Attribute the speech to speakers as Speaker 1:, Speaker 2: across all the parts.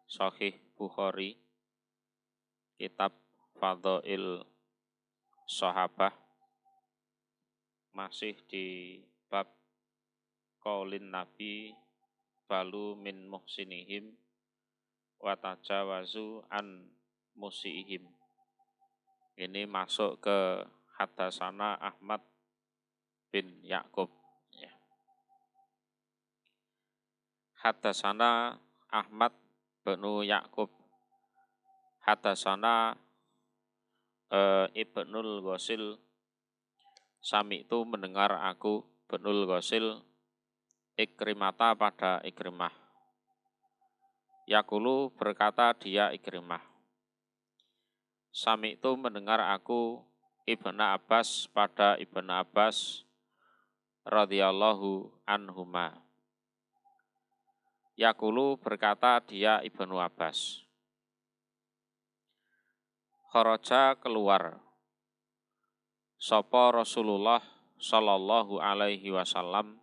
Speaker 1: Sahih Bukhari, kitab Fadhail Sahabah, masih di bab qaulin Nabi balu min muhsinihim wa tajawazu an musiihim. Ini masuk ke Haddatsana Ahmad bin Ya'qub. Haddatsana Ahmad bin Ya'qub. Haddatsana Ibnul Ghasil, sami itu mendengar aku Ibnul Ghasil Ikrimata pada Ikrimah. Yaqulu berkata dia Ikrimah. Sami itu mendengar aku Ibnu Abbas pada Ibnu Abbas radhiyallahu anhuma. Yaqulu berkata dia Ibnu Abbas. Kharaja keluar sapa Rasulullah sallallahu alaihi wasallam.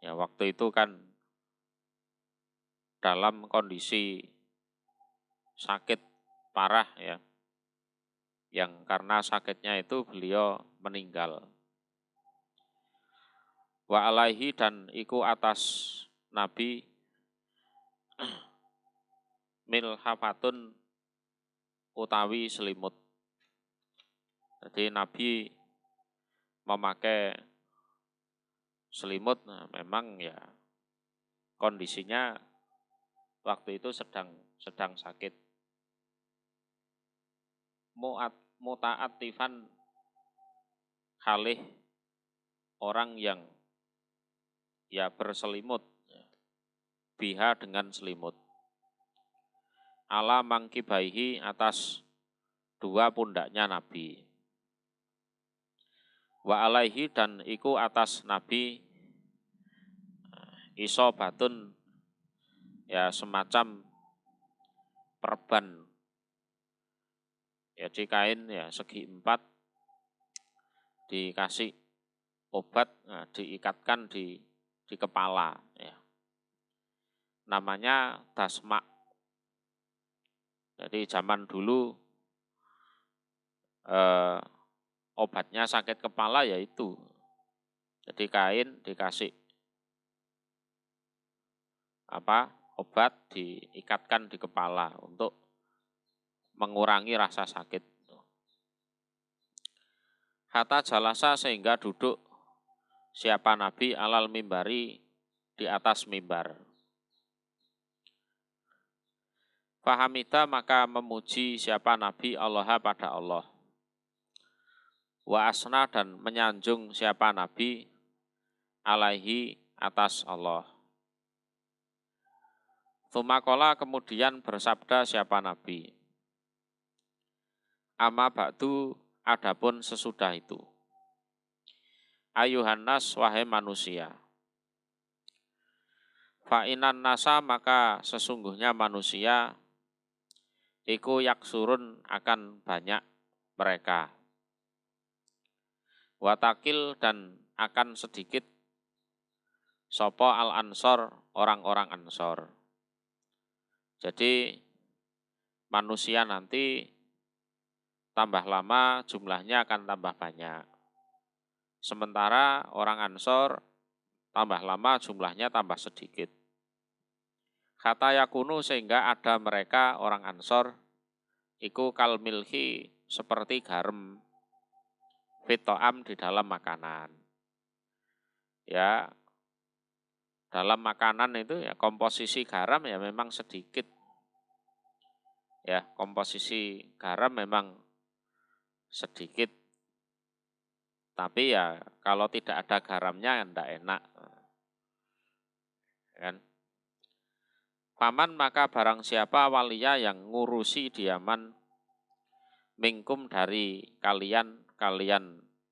Speaker 1: Ya, waktu itu kan dalam kondisi sakit parah ya. Yang karena sakitnya itu beliau meninggal. Wa alaihi dan iku atas Nabi milhafatun utawi selimut. Jadi Nabi memakai selimut, memang ya kondisinya waktu itu sedang sakit. Muta'atifan halih orang yang ya berselimut, biha dengan selimut. Ala mangkibaihi atas dua pundaknya Nabi. Wa alaihi dan iku atas Nabi isobatun ya semacam perban. Ya di kain ya segi 4 dikasih obat, diikatkan di kepala ya. Namanya dasma. Jadi zaman dulu obatnya sakit kepala yaitu. Jadi kain dikasih obat diikatkan di kepala untuk mengurangi rasa sakit. Hatta jalasa sehingga duduk siapa Nabi alal mimbari di atas mimbar. Fahamida maka memuji siapa Nabi Allah pada Allah. Wa asna dan menyanjung siapa Nabi alaihi atas Allah. Tsumaqala kemudian bersabda siapa Nabi. Amma ba'du adapun sesudah itu. Ayuhan nas wahai manusia. Fa'inan nasa maka sesungguhnya manusia iku yaksurun akan banyak mereka. Watakil dan akan sedikit sopo al-ansor orang-orang ansor. Jadi manusia nanti tambah lama jumlahnya akan tambah banyak. Sementara orang ansor tambah lama jumlahnya tambah sedikit. Kata yakunu sehingga ada mereka orang ansor iku kal milhi seperti garam fitoam di dalam makanan. Ya, dalam makanan itu ya komposisi garam ya memang sedikit. Ya, komposisi garam memang sedikit. Tapi ya kalau tidak ada garamnya enggak enak. Kan? Paman maka barang siapa walia yang ngurusi diaman mingkum dari kalian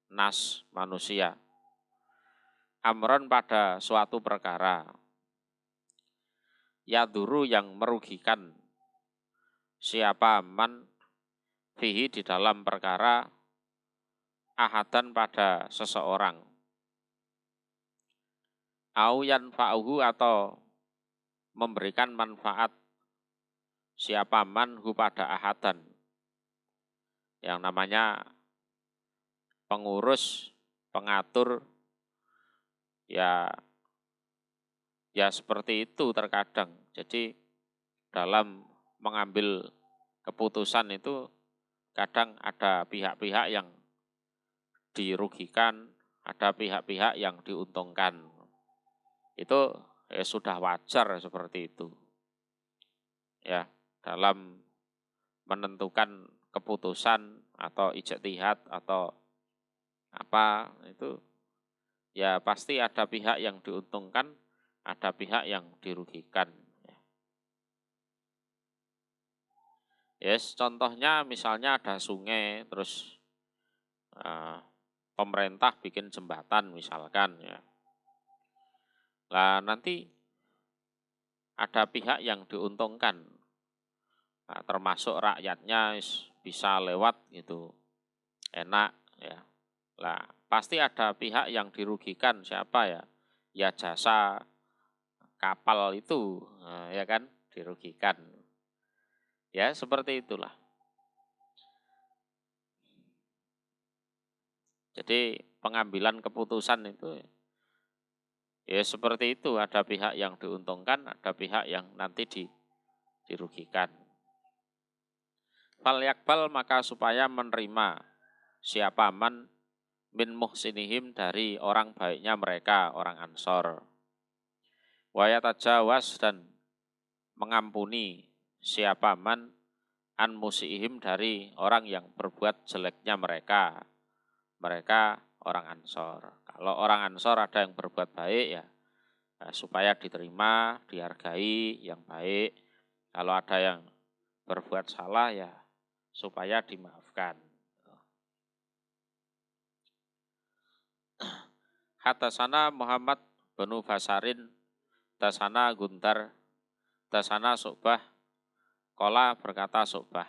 Speaker 1: nas manusia. Amron pada suatu perkara. Yaduru yang merugikan siapa man fihi di dalam perkara ahadan pada seseorang. Au yanfa'uhu atau memberikan manfaat siapa manhu pada ahadan, yang namanya pengurus, pengatur, ya seperti itu terkadang. Jadi dalam mengambil keputusan itu kadang ada pihak-pihak yang dirugikan, ada pihak-pihak yang diuntungkan. Itu sudah wajar seperti itu. Ya, dalam menentukan keputusan atau ijtihad atau apa itu, ya pasti ada pihak yang diuntungkan, ada pihak yang dirugikan. Yes, contohnya misalnya ada sungai, terus pemerintah bikin jembatan misalkan ya. Lah nanti ada pihak yang diuntungkan, nah, termasuk rakyatnya bisa lewat gitu, enak ya. Lah pasti ada pihak yang dirugikan, siapa ya? Ya jasa kapal itu, nah, ya kan, dirugikan. Ya seperti itulah. Jadi pengambilan keputusan itu ya seperti itu, ada pihak yang diuntungkan, ada pihak yang nanti dirugikan. Fal yakbal, maka supaya menerima siapa man min muhsinihim, dari orang baiknya mereka, orang Ansor. Wa yatajawas, dan mengampuni siapa man an musihim, dari orang yang berbuat jeleknya mereka, orang Ansor. Kalau orang Ansor ada yang berbuat baik ya, supaya diterima, dihargai yang baik. Kalau ada yang berbuat salah ya supaya dimaafkan. Hatasana Muhammad bin Basarin, tasana Guntar, tasana Su'bah, kola berkata Su'bah.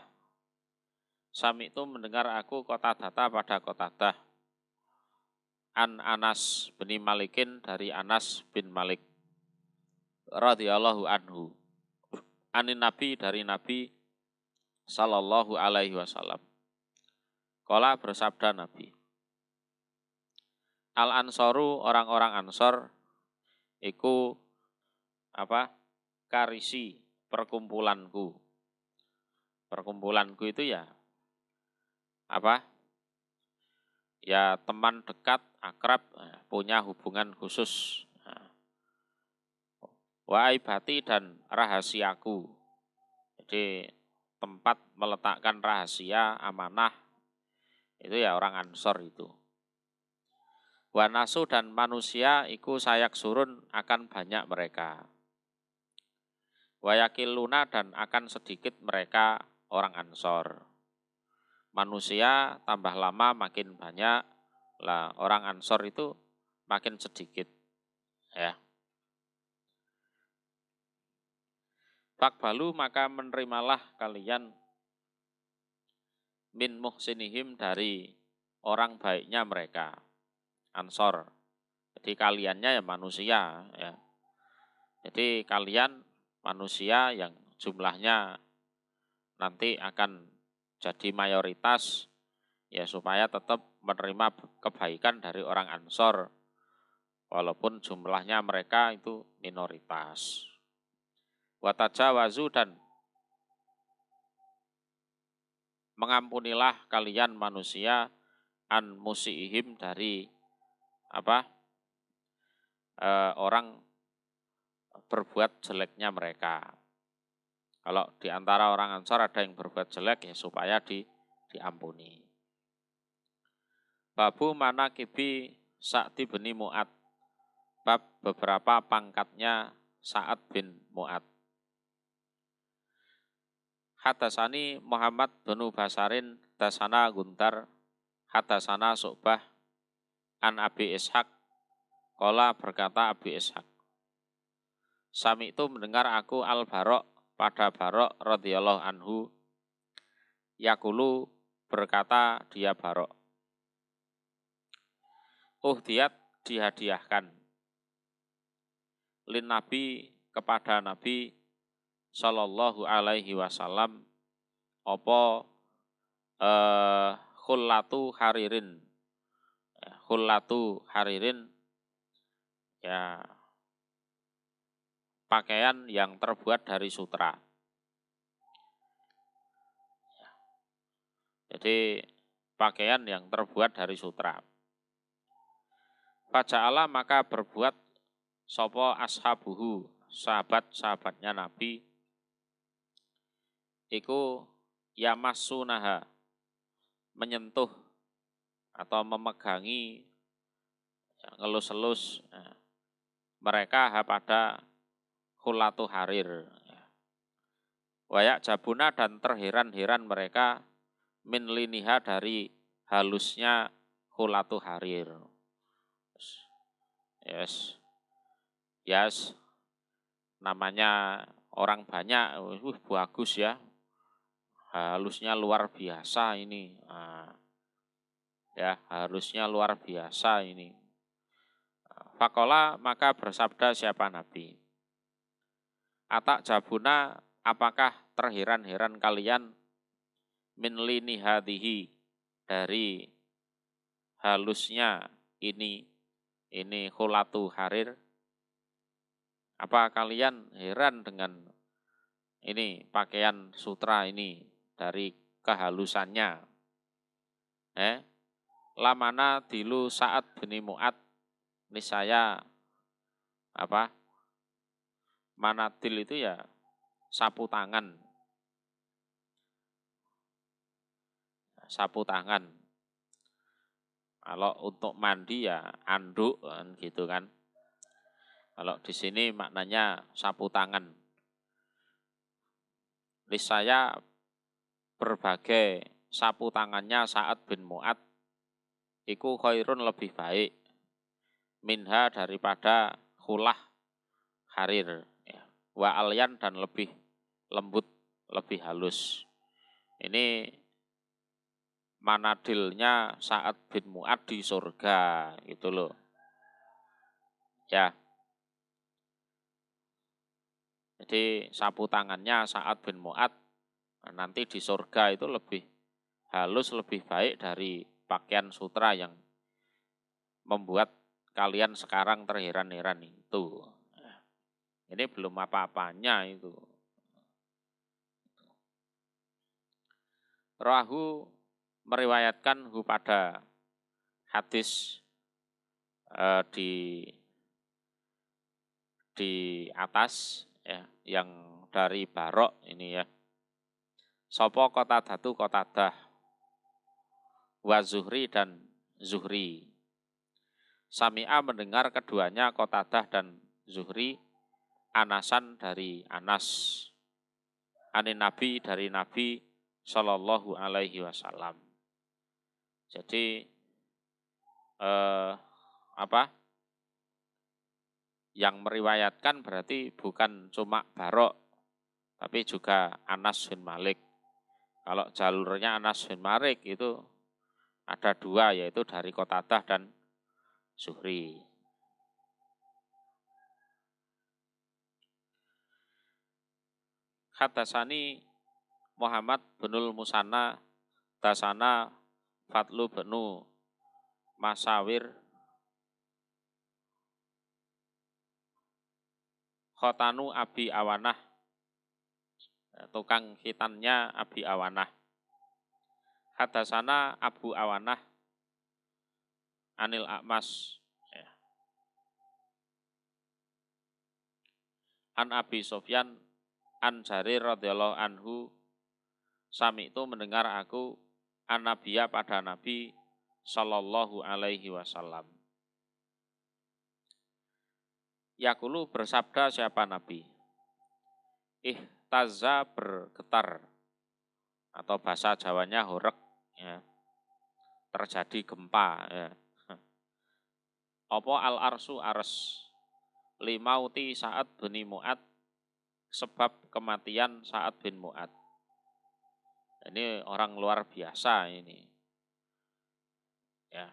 Speaker 1: Sami itu mendengar aku Qatadah pada Qatadah, an Anas bin Malikin, dari Anas bin Malik radhiyallahu anhu, anin Nabi, dari Nabi sallallahu alaihi wasallam. Qala, bersabda Nabi, al ansoru, orang-orang Ansor iku apa? Karisi, perkumpulanku. Perkumpulanku itu ya apa? Ya teman dekat, akrab, punya hubungan khusus. Wa aibati, dan rahasiaku. Jadi tempat meletakkan rahasia, amanah, itu ya orang Ansor itu. Wa nasu, dan manusia iku sayak surun, akan banyak mereka. Wa yakiluna, dan akan sedikit mereka, orang Ansor. Manusia tambah lama makin banyak, lah orang Ansor itu makin sedikit. Ya. Fakbalu, maka menerimalah kalian min muhsinihim, dari orang baiknya mereka, Ansor. Jadi kaliannya ya manusia ya. Jadi kalian manusia yang jumlahnya nanti akan jadi mayoritas, ya supaya tetap menerima kebaikan dari orang Ansor walaupun jumlahnya mereka itu minoritas. Wa tajawazu, dan mengampunilah kalian manusia an musiihim, dari apa? Orang berbuat jeleknya mereka. Kalau di antara orang Ansor ada yang berbuat jelek ya supaya diampuni. Babu manaqibi Sa'd bin Mu'ad, bab beberapa pangkatnya Sa'ad bin Mu'ad. Hatasani Muhammad bin Basarin, tasana Guntar, hatasana Su'bah, an Abi Ishaq, qala berkata Abi Ishaq. Sami itu mendengar aku al-Barok, pada Barok radhiyallahu anhu, yakulu, berkata dia Barok. Uhdiyat, dihadiahkan, lin Nabi, kepada Nabi sallallahu alaihi wasallam apa khullatu haririn. Khullatu haririn ya pakaian yang terbuat dari sutra. Jadi pakaian yang terbuat dari sutra. Faja'ala maka berbuat sopo ashabuhu, sahabat-sahabatnya Nabi, iku yamassunaha, menyentuh atau memegangi, ngelus-elus mereka pada khulatu harir. Wayak jabuna dan terheran-heran mereka min liniha dari halusnya khulatu harir. Yes. Namanya orang banyak, bagus ya. Halusnya luar biasa ini. Ya, harusnya luar biasa ini. Fakola maka bersabda siapa Nabi. Atak jabuna apakah terheran-heran kalian min lini hadihi dari halusnya ini khulatu harir. Apa kalian heran dengan ini pakaian sutra ini dari kehalusannya? Lamana dilu saat beni Mu'ad niscaya apa? Manadil itu ya sapu tangan. Sapu tangan. Kalau untuk mandi ya anduk gitu kan. Kalau di sini maknanya sapu tangan. Niscaya berbagai sapu tangannya Sa'ad bin Mu'ad iku khairun lebih baik minha daripada khulah harir ya. Wa alyan dan lebih lembut, lebih halus. Ini manadilnya Sa'ad bin Mu'ad di surga gitu loh. Ya. Jadi sapu tangannya Sa'ad bin Mu'ad nanti di surga itu lebih halus, lebih baik dari pakaian sutra yang membuat kalian sekarang terheran-heran itu. Ini belum apa-apanya itu. Rahu meriwayatkan pada hadis di atas ya, yang dari Barok ini ya. Sopo Qatadah wa Zuhri dan Zuhri. Sami'a mendengar keduanya Qatadah dan Zuhri Anasan dari Anas. Anin Nabi dari Nabi Sallallahu alaihi wasallam. Jadi yang meriwayatkan berarti bukan cuma Barok, tapi juga Anas bin Malik. Kalau jalurnya Anas bin Malik itu ada dua, yaitu dari Qatadah dan Zuhri. Hadasani Muhammad binul Musanna Dasana Fatlu benu Masawir Khotanu Abi Awanah, tukang khitannya Abi Awanah. Hadasana Abu Awanah Anil A'mas An Abi Sofyan An Jarir radhiyallahu anhu, sami itu mendengar aku an Nabiya pada Nabi Sallallahu alaihi wasallam. Yakulu bersabda siapa Nabi? Ihtaza bergetar, atau bahasa Jawanya horeg ya. Terjadi gempa ya. Apa al arsu ars limauti Sa'ad bin Mu'ad, sebab kematian Sa'ad bin Mu'ad. Ini orang luar biasa ini. Ya.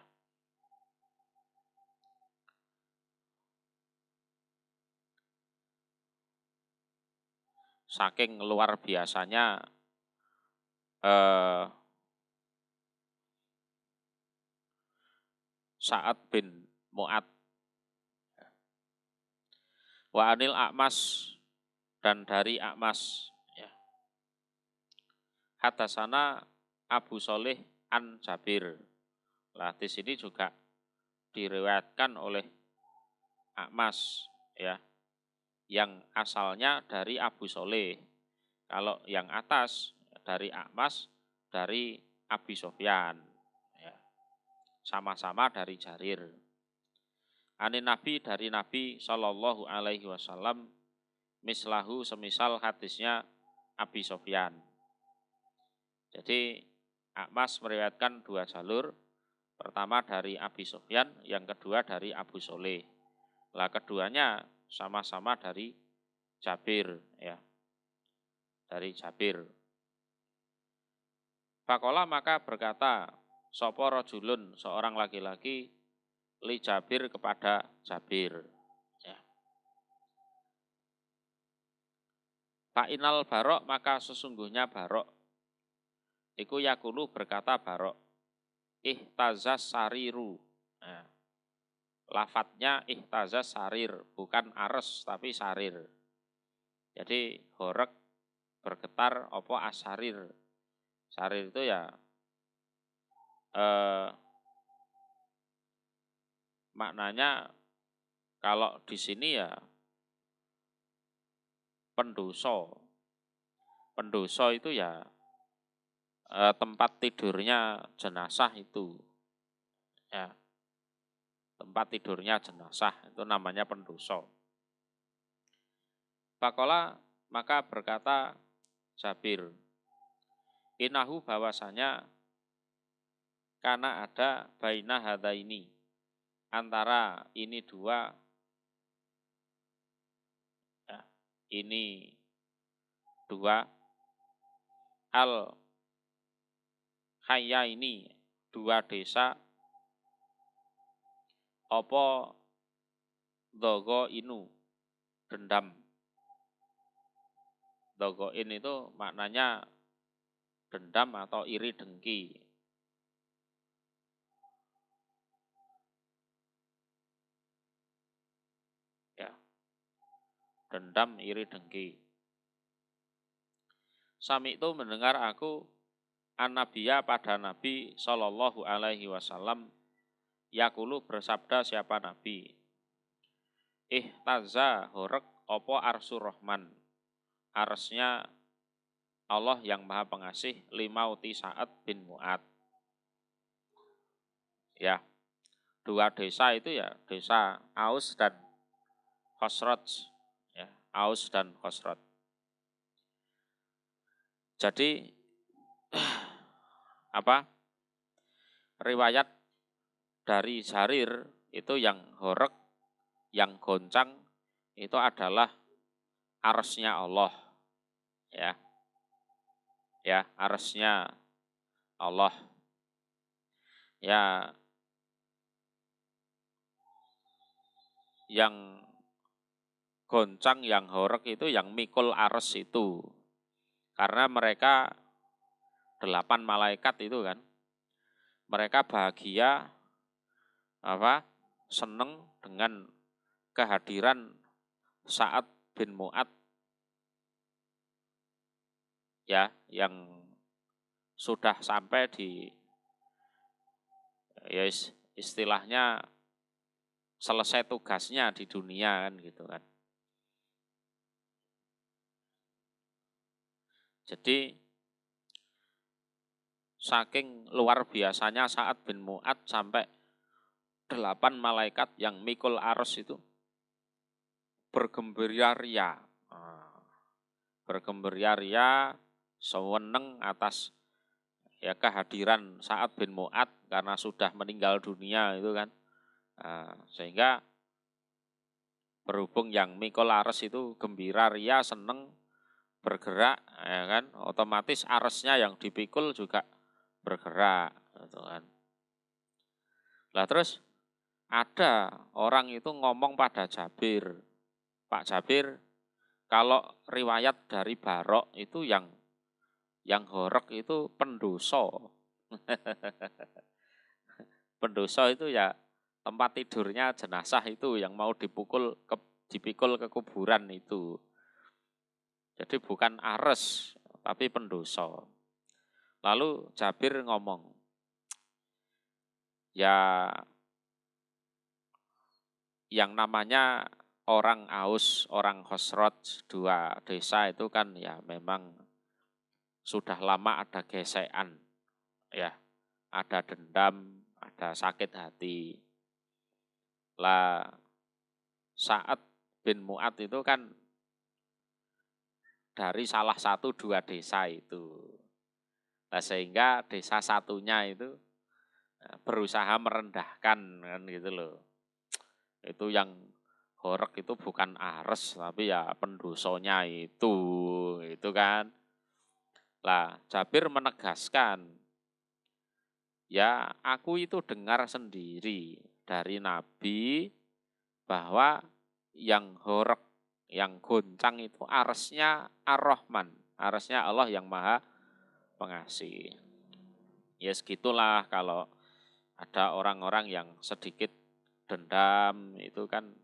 Speaker 1: saking luar biasanya Sa'ad bin Mu'ad. Wa anil A'mas, dan dari A'mas, ya. Hadasana Abu Sholih an Jabir. Lah di sini juga diriwayatkan oleh A'mas, ya, yang asalnya dari Abu Sholih. Kalau yang atas dari A'mas, dari Abi Sofyan, ya. Sama-sama dari Jarir. Anin Nabi, dari Nabi Shallallahu Alaihi Wasallam, mislahu, semisal hadisnya Abi Sofyan. Jadi A'mas meriwayatkan dua jalur. Pertama dari Abi Sofyan, yang kedua dari Abu Sholih. Lah keduanya sama-sama dari Jabir, ya. Dari Jabir. Fakola, maka berkata sopo rojulun, seorang laki-laki, li Jabir, kepada Jabir, ya. Fa'inal barok, maka sesungguhnya barok, iku yakulu, berkata barok, ihtazas sariru. Nah, lafadznya ihtazas sarir, bukan ares tapi sarir. Jadi horek bergetar opo asarir. Sarir itu ya maknanya kalau di sini ya pendoso. Pendoso itu ya tempat tidurnya jenazah itu, ya. Tempat tidurnya jenazah itu namanya pendoso. Fakola, maka berkata Jabir, inahu, bahwasanya karena ada baina hadaini, antara ini dua, ya, ini dua, al Haya, ini dua desa, opo dogo inu, dendam. Dogoin itu maknanya dendam atau iri dengki. Ya, dendam, iri dengki. Sami itu mendengar aku an-nabiya, pada Nabi Shallallahu Alaihi Wasallam, yakulu, bersabda siapa Nabi, ihtaza, horek opo arsur rahman, arsnya Allah yang maha pengasih, limauti Sa'ad bin Mu'ad. Ya, dua desa itu ya desa Aus dan Khosraj, ya, Aus dan Khosraj. Jadi riwayat dari Jarir itu yang horek, yang goncang itu adalah arsnya Allah, ya, ya, arsnya Allah, ya. Yang goncang, yang horek itu yang mikul ars itu, karena mereka 8 malaikat itu kan, mereka bahagia, seneng dengan kehadiran Sa'ad bin Mu'ad, ya, yang sudah sampai di, ya, istilahnya selesai tugasnya di dunia kan gitu kan. Jadi saking luar biasanya Sa'ad bin Mu'ad sampai 8 malaikat yang mikul ars itu bergembira-ria. Bergembira-ria, seweneng atas, ya, kehadiran Sa'ad bin Mu'ad karena sudah meninggal dunia itu kan. Sehingga berhubung yang mikul ars itu gembira, ria, seneng, bergerak, ya kan, otomatis arsnya yang dipikul juga bergerak gitu kan. Lah terus ada orang itu ngomong pada Jabir, Pak Jabir, Kalau riwayat dari Barok itu yang horeg itu pendoso. Pendoso itu ya tempat tidurnya jenazah itu yang mau dipikul ke kuburan itu. Jadi bukan ares, tapi pendoso. Lalu Jabir ngomong, ya yang namanya orang Aus, orang Khosroj, dua desa itu kan ya memang sudah lama ada gesekan, ya, ada dendam, ada sakit hati. Lah Sa'ad bin Mu'ad itu kan dari salah satu dua desa itu. Nah, sehingga desa satunya itu berusaha merendahkan kan gitu loh. Itu yang horeg itu bukan ares tapi ya pendosonya itu kan. Lah Jabir menegaskan, ya aku itu dengar sendiri dari Nabi bahwa yang horeg, yang goncang itu aresnya Ar-Rahman, aresnya Allah yang Maha Pengasih. Ya segitulah kalau ada orang-orang yang sedikit dendam itu kan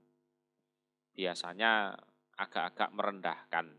Speaker 1: biasanya agak-agak merendahkan.